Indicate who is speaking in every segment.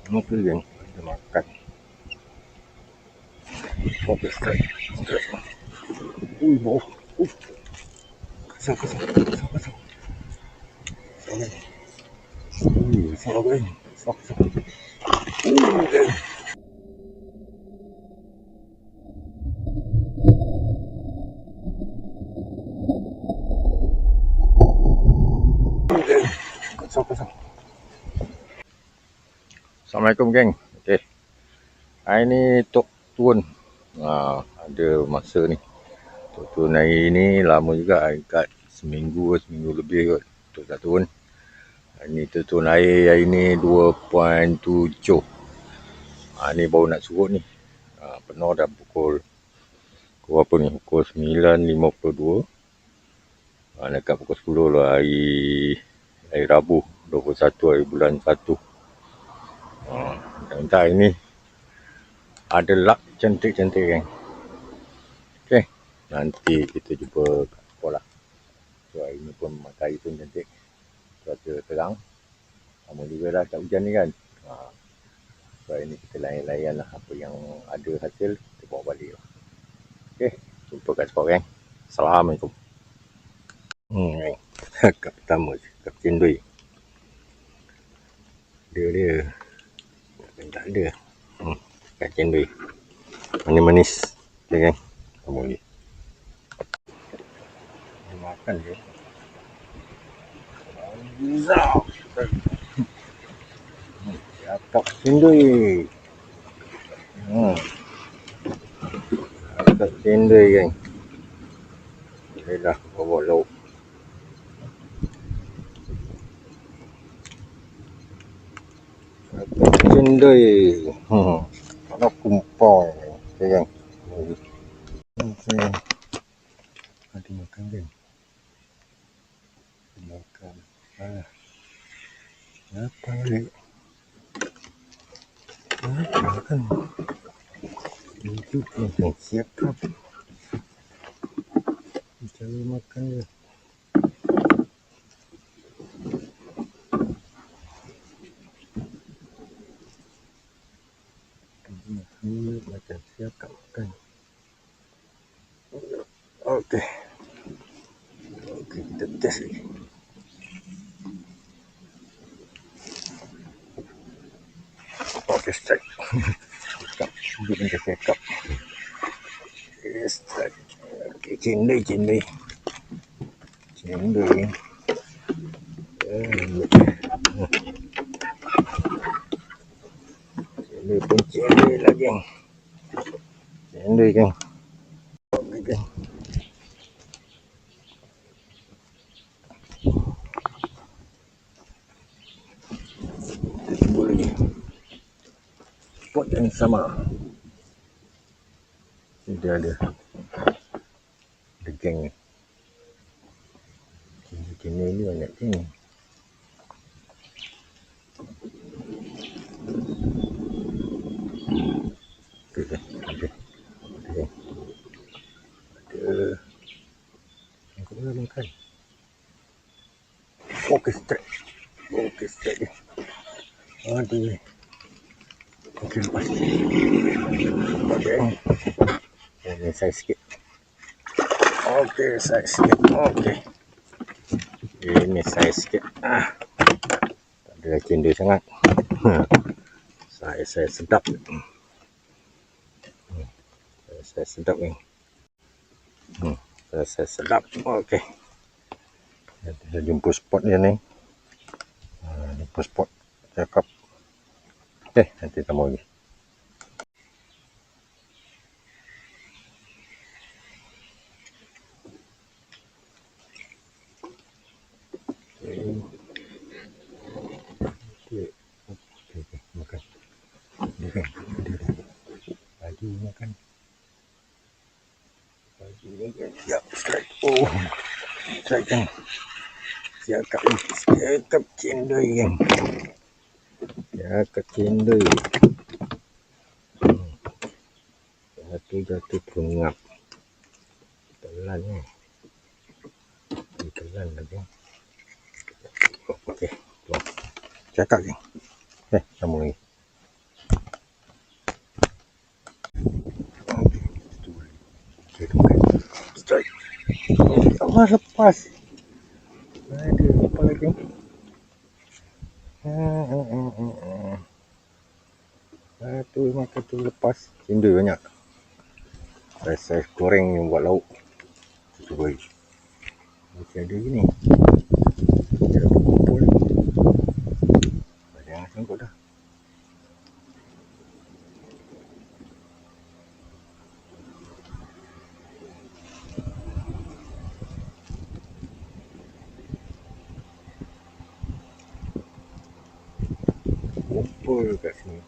Speaker 1: Okey geng, kita makan. Okey, strike. Bawah. Kasar. Sangat. Besar geng. Besar. Geng. Geng. Kasar. Assalamualaikum geng. Okey. Hari ni tok turun. Ada masa ni. Tok turun hari ni lama juga, dekat seminggu lebih kot. Tok tak turun. Hari ni turun air hari ni 2.7. Ni baru nak surut ni. Penuh dah pukul berapa ni? Pukul 9.52. Dekat pukul 10 lah hari Rabu 21 hari bulan 1. Entah hari ni ada luck cantik-cantik geng. Okey, nanti kita jumpa kat sekolah. So hari ni pun matahari pun cantik, cuaca terang. Lama juga dah tak hujan ni kan. So hari ni kita layan-layan lah apa yang ada hasil, kita bawa balik lah. Okey, jumpa kat sekolah geng. Assalamualaikum. Kat pertama kat Cendui. Dia tak ada. Kat Cendui. Manis-manis. Okey geng. Kamu ni. Dia makan je. Zau. Kat Cendui. Kat Cendui geng. Boleh dah bawa lauk. Cendui. Kalau kumpul. Okey geng. Okey. Ada makan geng. Makan. Apa balik? Makan. Itu yang siap. Cari makan je. Macam siap kat makan. Okey, kita test lagi. Okey, strike. Cakap, duduk macam cakap. Strike. Okey, Cendui. Cendui pun cendui lah geng. Cendui geng. Okey geng. Kita cuba lagi. Spot yang sama. Dia ada geng ni. Cendui ni banyak geng. Okey. Aku boleh makan. Okey, strike. Aduh. Okey, lepas. Okey. Ini saiz sikit. Okey, saiz sikit. Okey. Ini saiz sikit. Tak ada cendui sangat. Saiz sedap. Saiz sedap ni. Saiz sedap. Okey. Kita jumpa spot dia ni. Jumpa spot. Cakap. Okey, nanti tambah lagi. Okey, makan. Lagi makan. Siap, strike. Strike kan. Siap cendui kan. Siap cendui. Jatuh pungap. Telan ni. Telan lagi. Okey. Cakap ni. Sambung lagi. Wah, lepas. Ada apa lagi? Tu makan tu lepas. Cinda banyak. Saiz goreng yang buat lauk. Cuba lagi. Masih ada gini. Dia dah berkumpul ni. Jangan sangkut dah. Kumpul kat sini.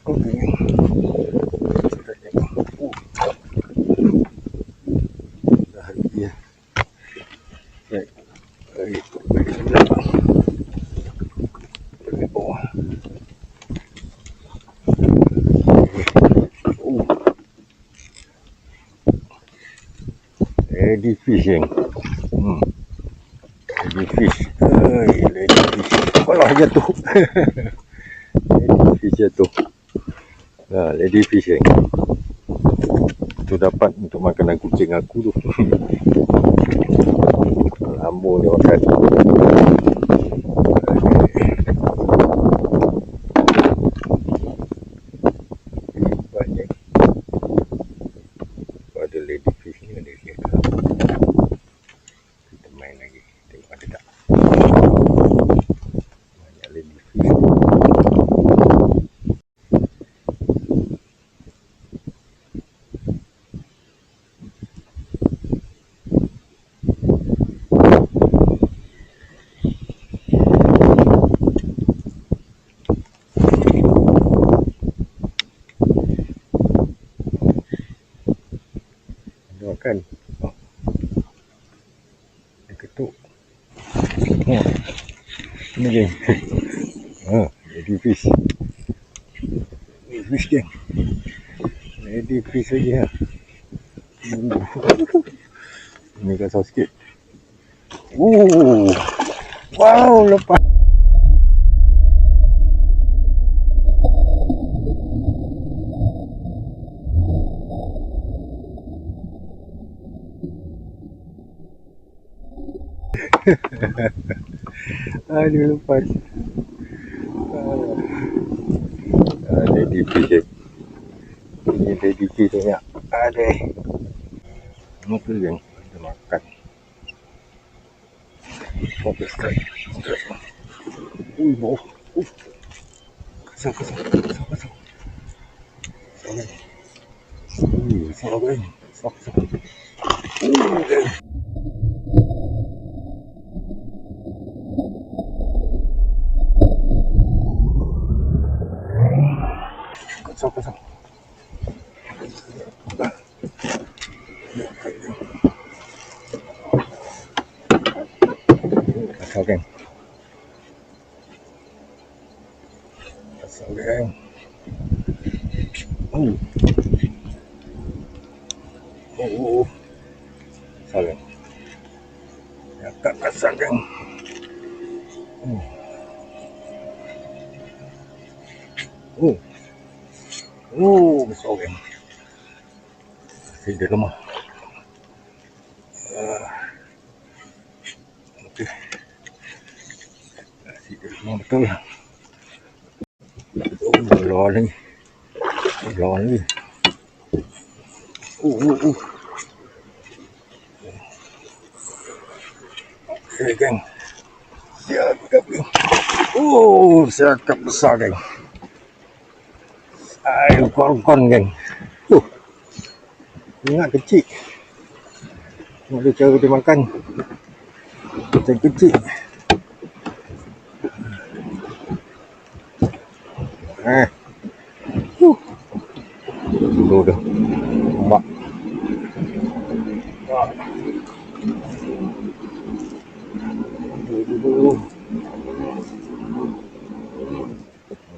Speaker 1: Okey. Dah habis ya. Baik. Ikut balik belakang. Pergi bawah. Lady fishing. Lady fish. Lady fish. Alah, jatuh. Lady fish jatuh. Lady fishing. Itu dapat untuk makanan kucing aku tu. Lambu ni makan. Banyak. Ada lady fish ni ada dia. Kita main lagi. Tengok ada tak. Banyak lady fish. Makan. Dia ketuk. Ini geng. Lady fish. Fish geng. Lady fish saja. Ini kasar sikit. Wow, lepas. Dia lepas. Lady fish. Ini lady fish banyak. Ada. Muka yang kita makan. Fokus strike. Bawah. Kasar. Besar kan. Besar. Kasar. Kasar kan. Sayang. Agak kasar kan. Besar kan. Masih dia lemah. Okey. Masih dia lemah betul. Keluar lagi. Okey geng. Siakap besar geng. Ayo korban geng. Ingat kecil. Ada cara dia makan. Macam kecil. Dulu dah. Nampak. Dulu.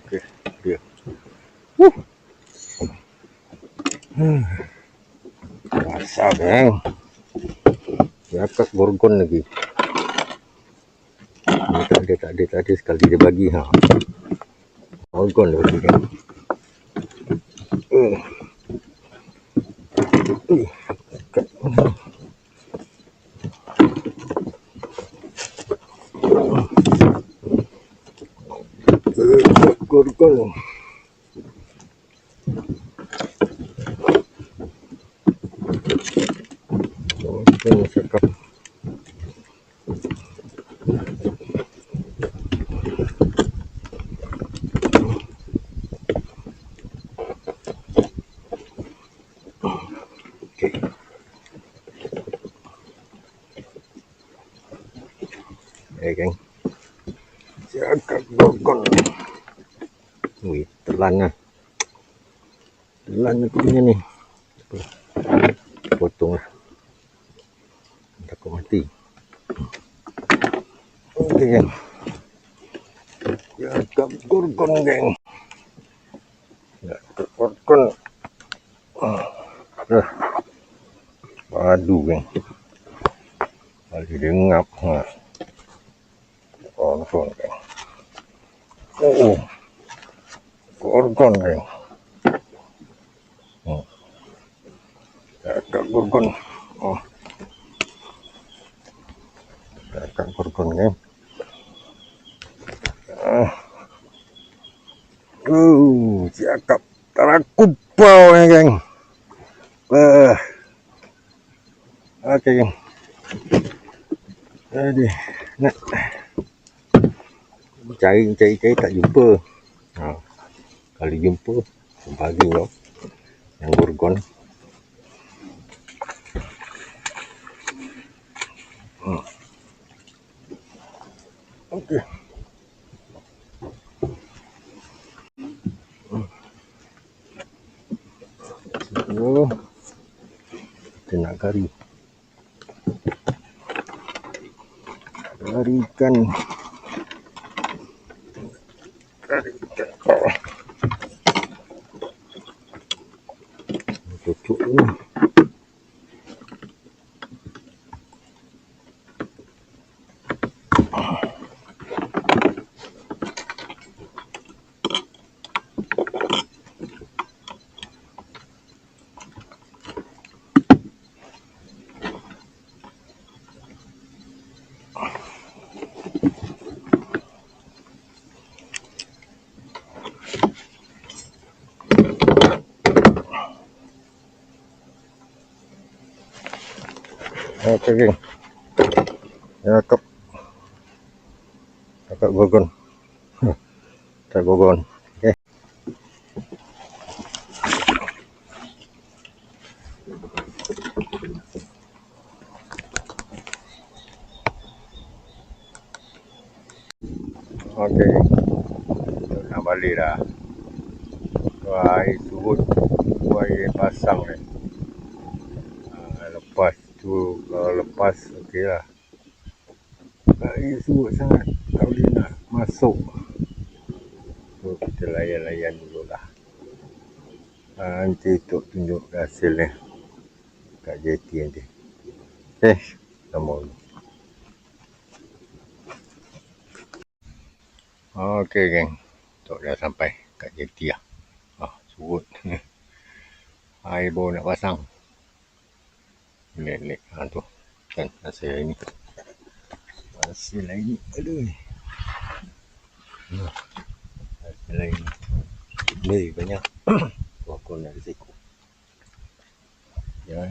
Speaker 1: Okey, dia. Keras. Geng, cakap gorgon lagi. Tak ada sekali dia bagi ha. Gorgon lagi kan. Gorgon. Gorgon cakap. Geng, cakap gorgon. Wih, telan lah. Telan aku punya ni. Potong lah. Takut mati. Okey geng. Cakap gorgon geng. Cakap gorgon. Padu geng. Kali dia ngap. Gorgon geng. Gorgon geng. Cakap gorgon. Cakap gorgon geng. Cakap tarakupau ya geng. Okey geng. Jadi nak cari tak jumpa. Kali jumpa bagi kau yang gorgon. Okey. Kita nak kari ikan. Cucuk ni. Okey geng. Cakap gorgon. Tak gorgon. Okey. Okey. Nak balik dah. Air surut, air pasang ni. Lepas tu, kalau lepas okey lah. Air surut sangat, tak boleh nak masuk. So kita layan dulu lah. Nanti tunjuk hasil ni kat JT nanti. Okey, sambung. Okey geng, tok dah sampai kat JT lah. Surut. Air baru nak pasang. Lek tu kan hasil ini. Hasil lain. Aduh. Hasil lain. Lebih banyak. Aku nak risiko. Ya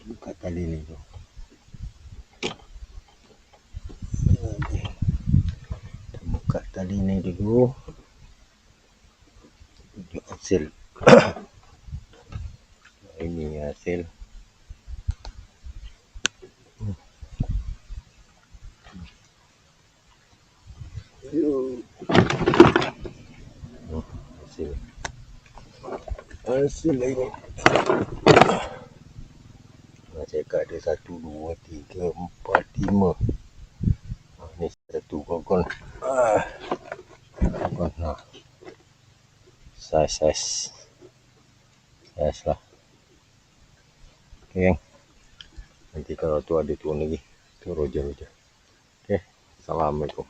Speaker 1: buka tali ni tu. Buka tali ni dulu. Tunjuk hasil. Ini hasil. Hasil ini. Cakap ada 1, 2, 3, 4, 5. Ni satu gorgon. Gorgon lah. Saiz lah. Okay, geng. Nanti kalau tu ada turun lagi. Tu roja-roja. Okay. Assalamualaikum.